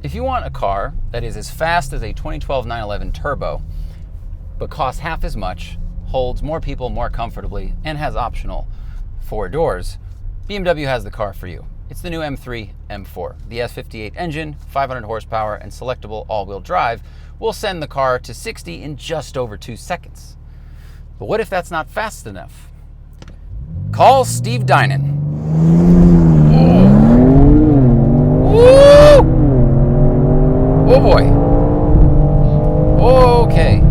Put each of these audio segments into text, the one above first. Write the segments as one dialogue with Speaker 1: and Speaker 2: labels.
Speaker 1: If you want a car that is as fast as a 2012 911 Turbo, but costs half as much, holds more people more comfortably, and has optional 4 doors, BMW has the car for you. It's the new M3 M4. The S58 engine, 500 horsepower, and selectable all-wheel drive will send the car to 60 in just over 2 seconds. But what if that's not fast enough? Call Steve Dinan. Woo! Oh boy. Okay.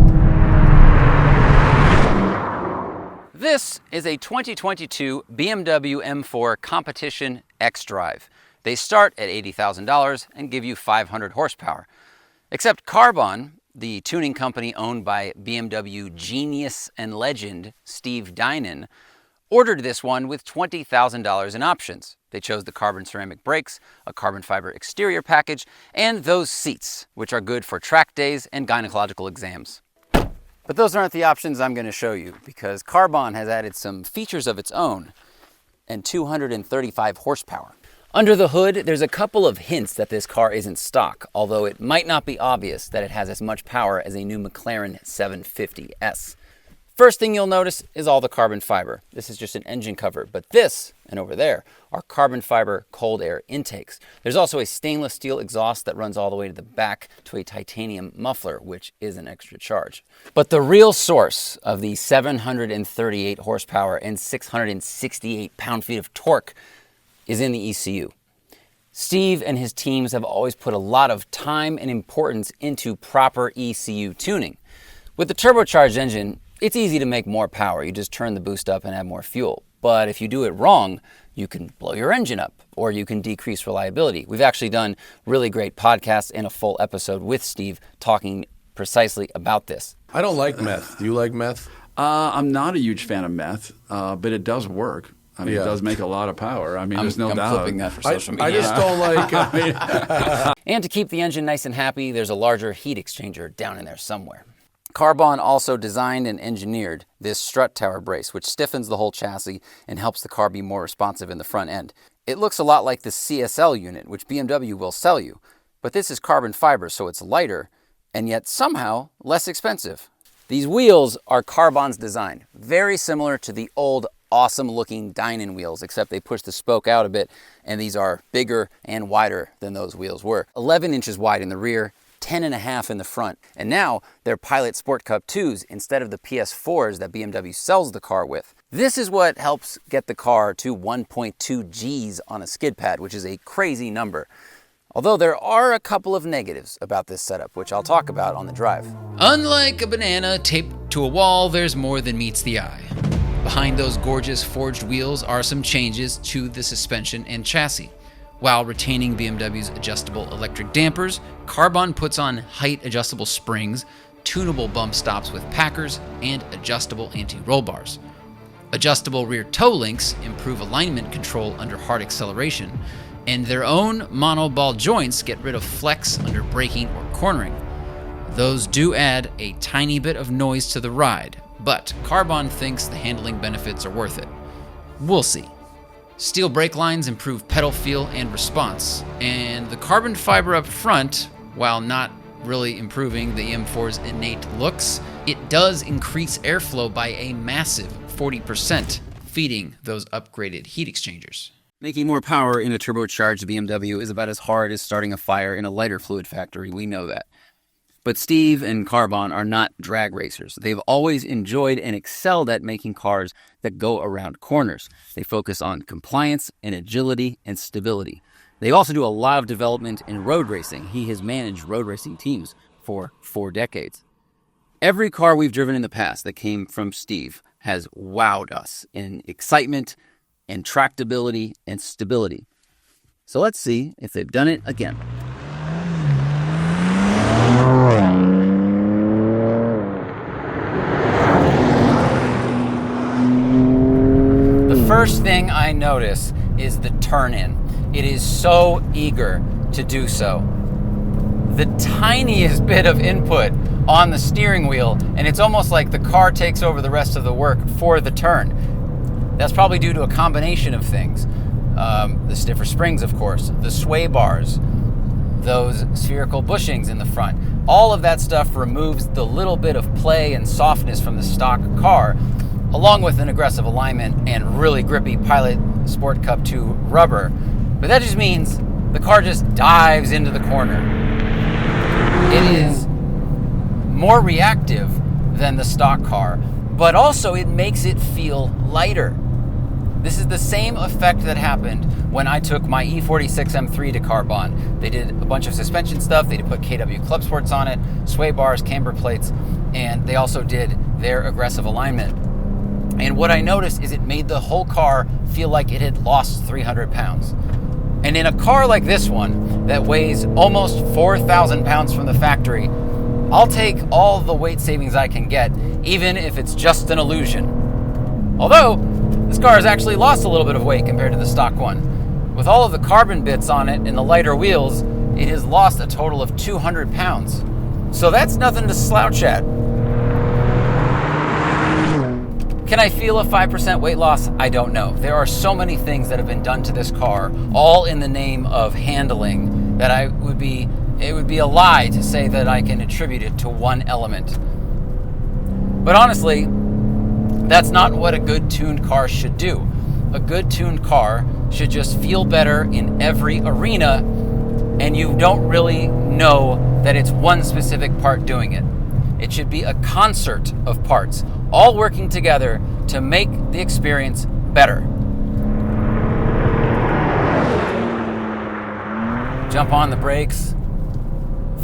Speaker 1: This is a 2022 BMW M4 Competition XDrive. They start at $80,000 and give you 500 horsepower. Except Carbahn, the tuning company owned by BMW genius and legend Steve Dinan, ordered this one with $20,000 in options. They chose the carbon ceramic brakes, a carbon fiber exterior package, and those seats, which are good for track days and gynecological exams. But those aren't the options I'm going to show you, because Carbahn has added some features of its own and 235 horsepower. Under the hood, there's a couple of hints that this car isn't stock, although it might not be obvious that it has as much power as a new McLaren 750S. First thing you'll notice is all the carbon fiber. This is just an engine cover, but this and over there are carbon fiber cold air intakes. There's also a stainless steel exhaust that runs all the way to the back to a titanium muffler, which is an extra charge. But the real source of the 738 horsepower and 668 pound-feet of torque is in the ECU. Steve and his teams have always put a lot of time and importance into proper ECU tuning. With the turbocharged engine, it's easy to make more power. You just turn the boost up and add more fuel. But if you do it wrong, you can blow your engine up or you can decrease reliability. We've actually done really great podcasts and a full episode with Steve talking precisely about this.
Speaker 2: I don't like meth. Do you like meth?
Speaker 3: I'm not a huge fan of meth, but it does work. I mean, It does make a lot of power. I mean, there's no doubt.
Speaker 1: I'm flipping that for social media.
Speaker 2: I just don't like...
Speaker 1: And to keep the engine nice and happy, there's a larger heat exchanger down in there somewhere. Carbahn also designed and engineered this strut tower brace, which stiffens the whole chassis and helps the car be more responsive in the front end. It looks a lot like the CSL unit, which BMW will sell you, but this is carbon fiber, so it's lighter and yet somehow less expensive. These wheels are Carbahn's design, very similar to the old awesome-looking Dinan wheels, except they push the spoke out a bit, and these are bigger and wider than those wheels were. 11 inches wide in the rear, 10.5 in the front. And now they're Pilot Sport Cup 2s instead of the PS4s that BMW sells the car with. This is what helps get the car to 1.2 Gs on a skid pad, which is a crazy number. Although there are a couple of negatives about this setup, which I'll talk about on the drive.
Speaker 4: Unlike a banana taped to a wall, there's more than meets the eye. Behind those gorgeous forged wheels are some changes to the suspension and chassis. While retaining BMW's adjustable electric dampers, Carbahn puts on height-adjustable springs, tunable bump stops with packers, and adjustable anti-roll bars. Adjustable rear toe links improve alignment control under hard acceleration, and their own monoball joints get rid of flex under braking or cornering. Those do add a tiny bit of noise to the ride, but Carbahn thinks the handling benefits are worth it. We'll see. Steel brake lines improve pedal feel and response, and the carbon fiber up front, while not really improving the M4's innate looks, it does increase airflow by a massive 40%, feeding those upgraded heat exchangers.
Speaker 1: Making more power in a turbocharged BMW is about as hard as starting a fire in a lighter fluid factory, we know that. But Steve and Carbahn are not drag racers. They've always enjoyed and excelled at making cars that go around corners. They focus on compliance and agility and stability. They also do a lot of development in road racing. He has managed road racing teams for 4 decades. Every car we've driven in the past that came from Steve has wowed us in excitement and tractability and stability. So let's see if they've done it again. The first thing I notice is the turn-in. It is so eager to do so. The tiniest bit of input on the steering wheel, and it's almost like the car takes over the rest of the work for the turn. That's probably due to a combination of things. The stiffer springs, of course, the sway bars, those spherical bushings in the front. All of that stuff removes the little bit of play and softness from the stock car, along with an aggressive alignment and really grippy Pilot Sport Cup 2 rubber. But that just means the car just dives into the corner. It is more reactive than the stock car, but also it makes it feel lighter. This is the same effect that happened when I took my E46 M3 to Carbahn. They did a bunch of suspension stuff. They put KW Club Sports on it, sway bars, camber plates, and they also did their aggressive alignment. And what I noticed is it made the whole car feel like it had lost 300 pounds. And in a car like this one that weighs almost 4,000 pounds from the factory, I'll take all the weight savings I can get, even if it's just an illusion. Although, this car has actually lost a little bit of weight compared to the stock one. With all of the carbon bits on it and the lighter wheels, it has lost a total of 200 pounds. So that's nothing to slouch at. Can I feel a 5% weight loss? I don't know. There are so many things that have been done to this car, all in the name of handling, that it would be a lie to say that I can attribute it to one element. But honestly, that's not what a good tuned car should do. A good tuned car should just feel better in every arena, and you don't really know that it's one specific part doing it. It should be a concert of parts, all working together to make the experience better. Jump on the brakes.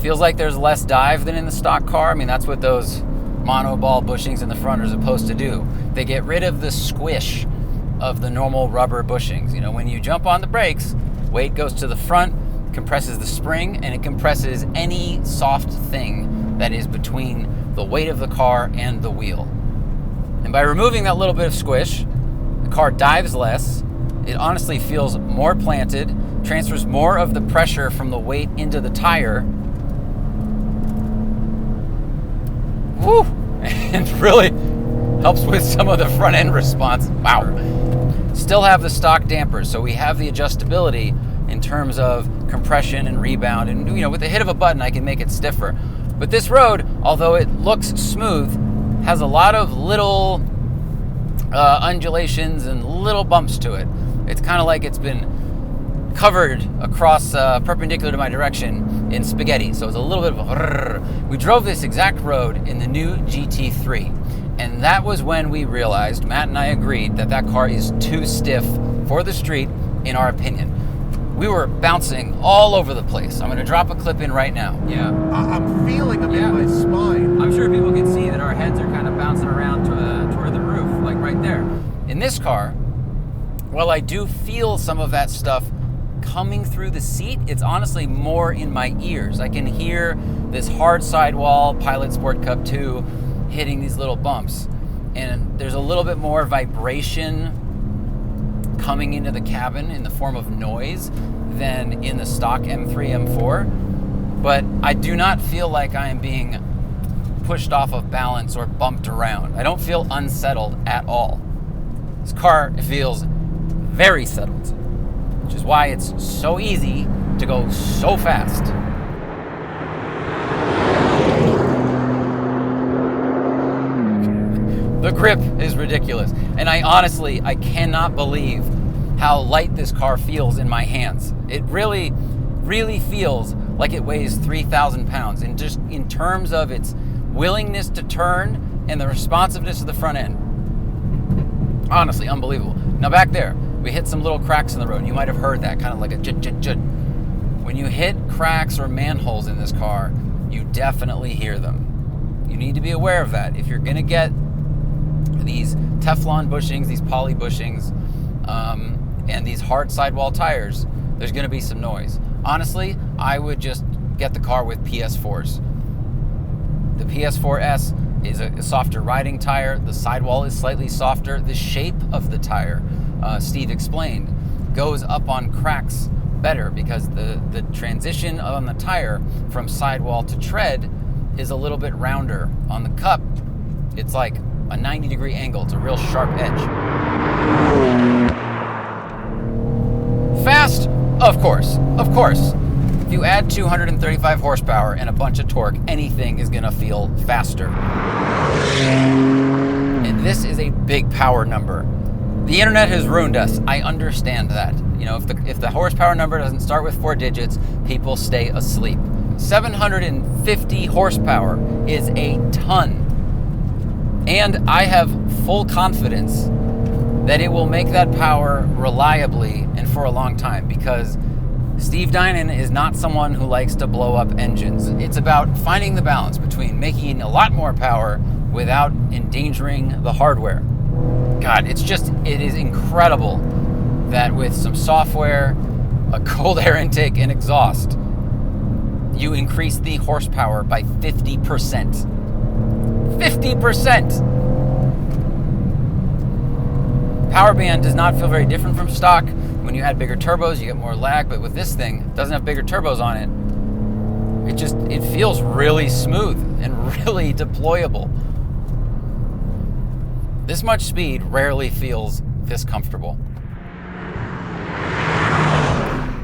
Speaker 1: Feels like there's less dive than in the stock car. I mean, that's what those monoball bushings in the front are supposed to do. They get rid of the squish of the normal rubber bushings. You know, when you jump on the brakes, weight goes to the front, compresses the spring, and it compresses any soft thing that is between the weight of the car and the wheel. And by removing that little bit of squish, the car dives less. It honestly feels more planted, transfers more of the pressure from the weight into the tire. Woo! And really helps with some of the front end response. Wow. Still have the stock dampers, so we have the adjustability in terms of compression and rebound. And you know, with the hit of a button, I can make it stiffer. But this road, although it looks smooth, has a lot of little undulations and little bumps to it. It's kind of like it's been covered across perpendicular to my direction in spaghetti. So it's a little bit of a... We drove this exact road in the new GT3. And that was when we realized, Matt and I agreed, that that car is too stiff for the street, in our opinion. We were bouncing all over the place. I'm going to drop a clip in right now. Yeah.
Speaker 5: I'm feeling them in my spine.
Speaker 1: I'm sure people can see that our heads are kind of bouncing around toward the roof, like right there. In this car, while I do feel some of that stuff coming through the seat, it's honestly more in my ears. I can hear this hard sidewall Pilot Sport Cup 2 hitting these little bumps. And there's a little bit more vibration coming into the cabin in the form of noise than in the stock M3, M4. But I do not feel like I am being pushed off of balance or bumped around. I don't feel unsettled at all. This car feels very settled, which is why it's so easy to go so fast. The grip is ridiculous. And I cannot believe how light this car feels in my hands. It really, really feels like it weighs 3,000 pounds. And just in terms of its willingness to turn and the responsiveness of the front end. Honestly, unbelievable. Now back there, we hit some little cracks in the road. You might have heard that, kind of like a jut, jut, jut. When you hit cracks or manholes in this car, you definitely hear them. You need to be aware of that. If you're gonna get these Teflon bushings, these poly bushings, and these hard sidewall tires, there's gonna be some noise. Honestly, I would just get the car with PS4s. The PS4S is a softer riding tire. The sidewall is slightly softer. The shape of the tire, Steve explained, goes up on cracks better because the transition on the tire from sidewall to tread is a little bit rounder. On the cup, it's like a 90-degree angle. It's a real sharp edge. Fast? Of course. If you add 235 horsepower and a bunch of torque, anything is gonna feel faster. And this is a big power number. The internet has ruined us. I understand that. You know, if the horsepower number doesn't start with 4 digits, people stay asleep. 750 horsepower is a ton. And I have full confidence that it will make that power reliably and for a long time, because Steve Dinan is not someone who likes to blow up engines. It's about finding the balance between making a lot more power without endangering the hardware. God, it is incredible that with some software, a cold air intake, and exhaust, you increase the horsepower by 50%. 50%! Power band does not feel very different from stock. When you add bigger turbos, you get more lag, but with this thing, it doesn't have bigger turbos on it. It feels really smooth and really deployable. This much speed rarely feels this comfortable.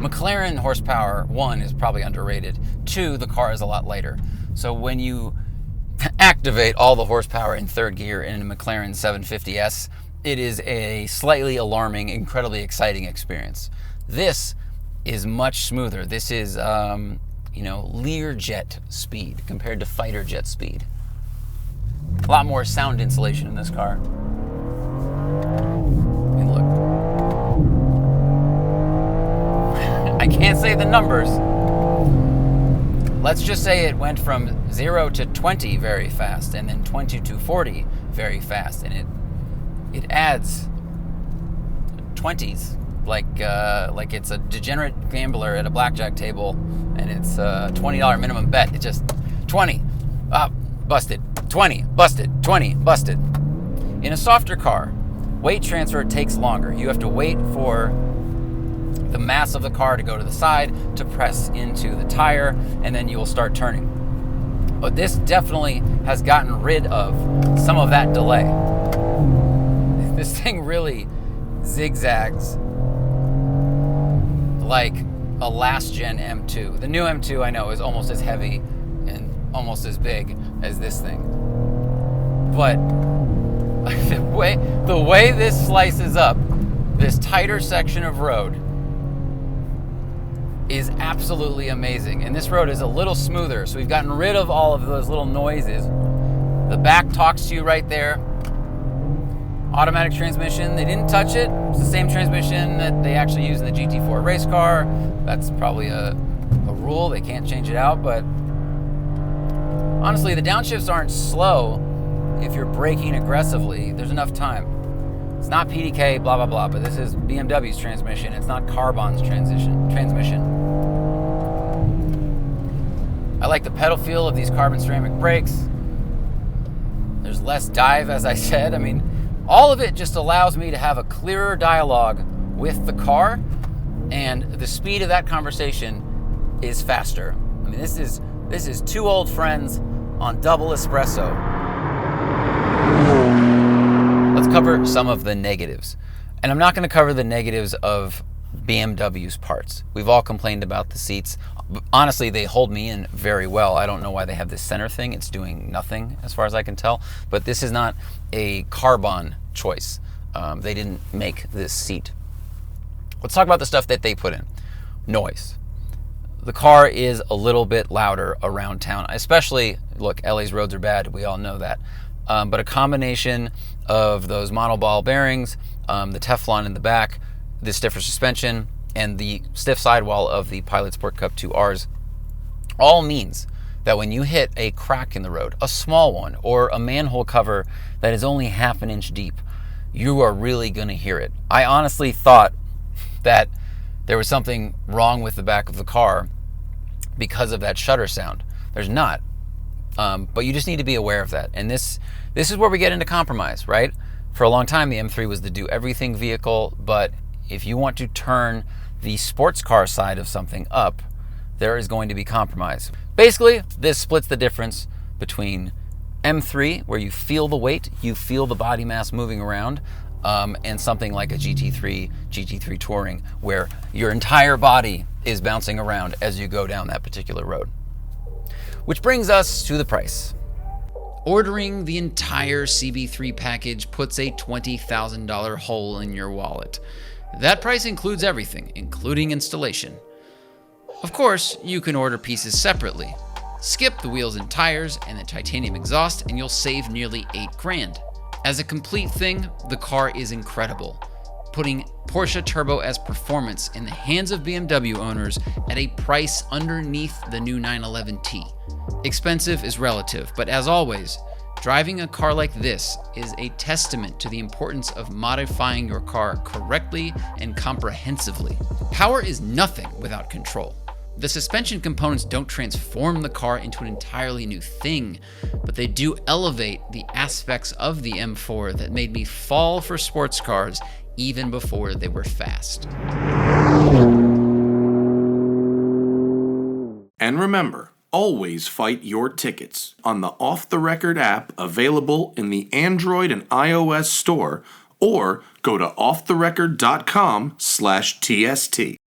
Speaker 1: McLaren horsepower, 1, is probably underrated. 2, the car is a lot lighter. So when you activate all the horsepower in third gear in a McLaren 750S, it is a slightly alarming, incredibly exciting experience. This is much smoother. This is, Learjet speed compared to fighter jet speed. A lot more sound insulation in this car. I mean, look. I can't say the numbers. Let's just say it went from 0 to 20 very fast, and then 20 to 40 very fast, and it adds 20s like it's a degenerate gambler at a blackjack table, and it's a $20 minimum bet. It's just 20, busted, 20, busted, 20, busted. In a softer car, weight transfer takes longer. You have to wait for the mass of the car to go to the side to press into the tire, and then you will start turning. But this definitely has gotten rid of some of that delay. This thing really zigzags like a last-gen M2. The new M2, I know, is almost as heavy and almost as big as this thing. But the way this slices up this tighter section of road is absolutely amazing. And this road is a little smoother, so we've gotten rid of all of those little noises. The back talks to you right there. Automatic transmission, they didn't touch it. It's the same transmission that they actually use in the GT4 race car. That's probably a rule, they can't change it out, but honestly, the downshifts aren't slow if you're braking aggressively. There's enough time. It's not PDK, blah, blah, blah, but this is BMW's transmission. It's not Carbon's transmission. I like the pedal feel of these carbon ceramic brakes. There's less dive, as I said. I mean, all of it just allows me to have a clearer dialogue with the car, and the speed of that conversation is faster. I mean, this is two old friends on double espresso. Let's cover some of the negatives. And I'm not going to cover the negatives of BMW's parts. We've all complained about the seats. Honestly, they hold me in very well. I don't know why they have this center thing. It's doing nothing as far as I can tell. But this is not a Carbahn choice. They didn't make this seat. Let's talk about the stuff that they put in. Noise. The car is a little bit louder around town, especially, look, LA's roads are bad. We all know that. But a combination of those monoball bearings, the Teflon in the back, the stiffer suspension, and the stiff sidewall of the Pilot Sport Cup 2Rs all means that when you hit a crack in the road, a small one, or a manhole cover that is only half an inch deep, you are really going to hear it. I honestly thought that there was something wrong with the back of the car because of that shutter sound. There's not. But you just need to be aware of that. And this is where we get into compromise, right? For a long time, the M3 was the do-everything vehicle, but if you want to turn the sports car side of something up, there is going to be compromise. Basically, this splits the difference between M3, where you feel the weight, you feel the body mass moving around, and something like a GT3 Touring, where your entire body is bouncing around as you go down that particular road. Which brings us to the price.
Speaker 4: Ordering the entire CB3 package puts a $20,000 hole in your wallet. That price includes everything, including installation. Of course, you can order pieces separately. Skip the wheels and tires and the titanium exhaust and you'll save nearly $8,000. As a complete thing, the car is incredible, putting Porsche Turbo S performance in the hands of BMW owners at a price underneath the new 911T. Expensive is relative, but as always, driving a car like this is a testament to the importance of modifying your car correctly and comprehensively. Power is nothing without control. The suspension components don't transform the car into an entirely new thing, but they do elevate the aspects of the M4 that made me fall for sports cars even before they were fast.
Speaker 6: And remember, always fight your tickets on the Off the Record app available in the Android and iOS store, or go to offtherecord.com/TST.